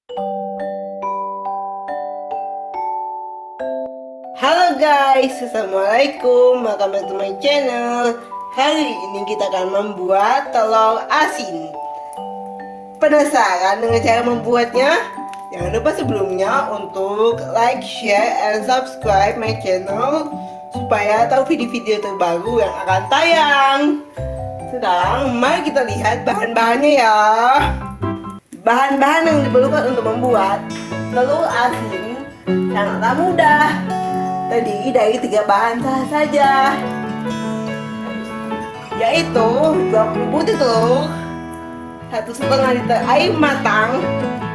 Halo guys, assalamualaikum, welcome back to my channel. Hari ini kita akan membuat telur asin. Penasaran dengan cara membuatnya? Jangan lupa sebelumnya untuk like, share, and subscribe my channel supaya tahu video-video terbaru yang akan tayang. Sekarang mari kita lihat bahan-bahannya ya. Bahan-bahan yang diperlukan untuk membuat telur asin sangatlah mudah, terdiri dari 3 bahan saja, yaitu 20 butir telur, 1,5 liter air matang,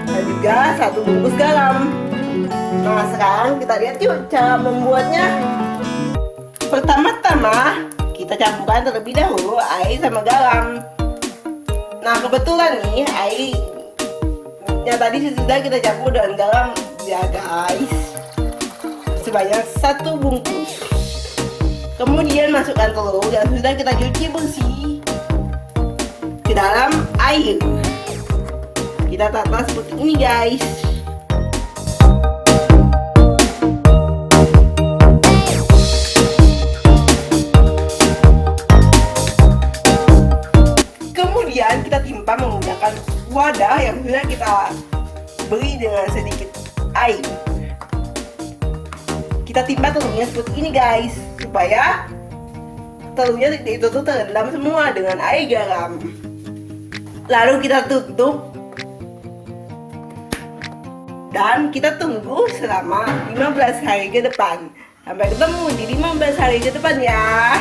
dan juga 1 bungkus garam. Nah, sekarang kita lihat yuk cara membuatnya. Pertama-tama kita campurkan terlebih dahulu air sama garam. Nah, kebetulan nih air yang tadi sudah kita campur dengan garam ya guys, sebanyak 1 bungkus. Kemudian masukkan telur yang sudah kita cuci bersih ke dalam air. Kita tata seperti ini guys. Kemudian kita timpa menggunakan wadah yang sudah kita beri dengan sedikit air. Kita timpa telurnya seperti ini guys, supaya telurnya itu tuh terendam semua dengan air garam. Lalu kita tutup dan kita tunggu selama 15 hari ke depan. Sampai ketemu di 15 hari ke depan ya.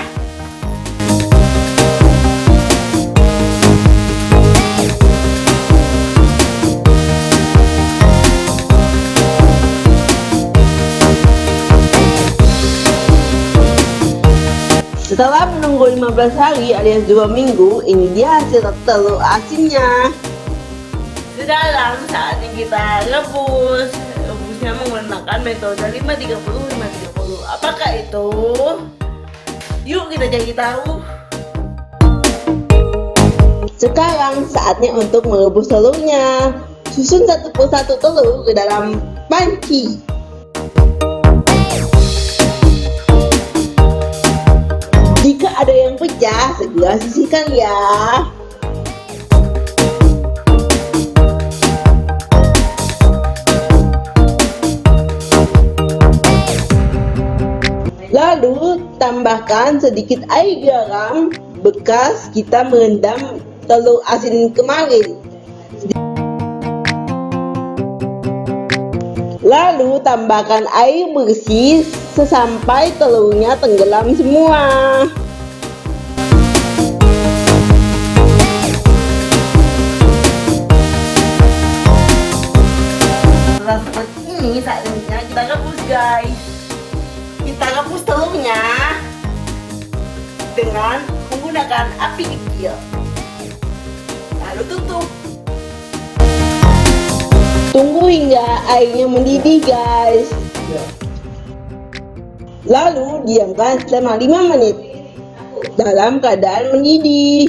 Setelah menunggu 15 hari alias 2 minggu, ini dia hasil telur asinnya. Sekarang saatnya kita rebus. Rebusnya menggunakan metode 530-530. Apakah itu? Yuk kita cari tahu. Sekarang saatnya untuk merebus telurnya. Susun satu persatu telur ke dalam panci. Jika ada yang pecah, segera sisihkan ya. Lalu tambahkan sedikit air garam bekas kita merendam telur asin kemarin. Lalu tambahkan air bersih sesampai telurnya tenggelam semua. Setelah seperti ini, saatnya kita rebus guys. Kita rebus telurnya dengan menggunakan api kecil. Lalu tutup. Tunggu hingga airnya mendidih guys. Lalu diamkan selama 5 menit dalam keadaan mendidih.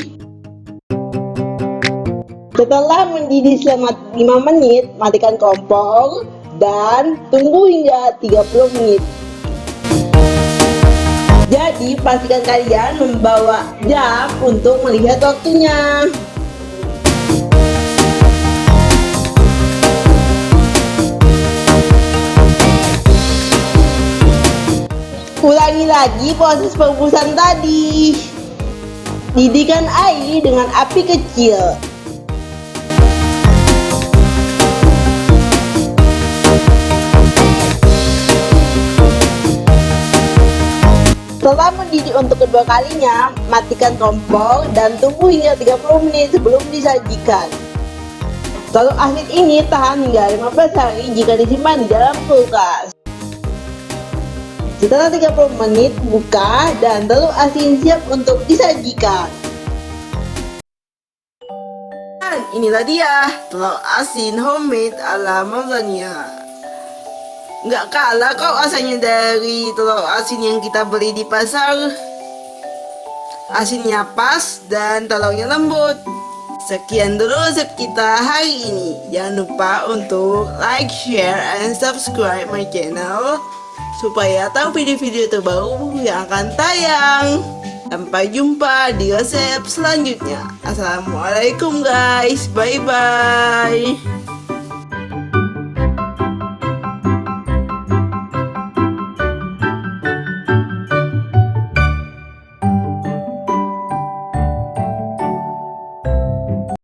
Setelah mendidih selama 5 menit, matikan kompor dan tunggu hingga 30 menit. Jadi pastikan kalian membawa jam untuk melihat waktunya. Ulangi lagi proses perebusan tadi. Didihkan air dengan api kecil. Setelah mendidih untuk kedua kalinya, matikan kompor dan tunggu hingga 30 menit sebelum disajikan. Telur asin ini tahan hingga 15 hari jika disimpan di dalam kulkas. Setelah 30 menit, buka dan telur asin siap untuk disajikan. Dan inilah dia, telur asin homemade ala Marzania. Nggak kalah kok rasanya dari telur asin yang kita beli di pasar. Asinnya pas dan telurnya lembut. Sekian dulu resep kita hari ini. Jangan lupa untuk like, share, and subscribe my channel supaya tahu video-video terbaru yang akan tayang. Sampai jumpa di resep selanjutnya. Assalamualaikum guys. Bye-bye.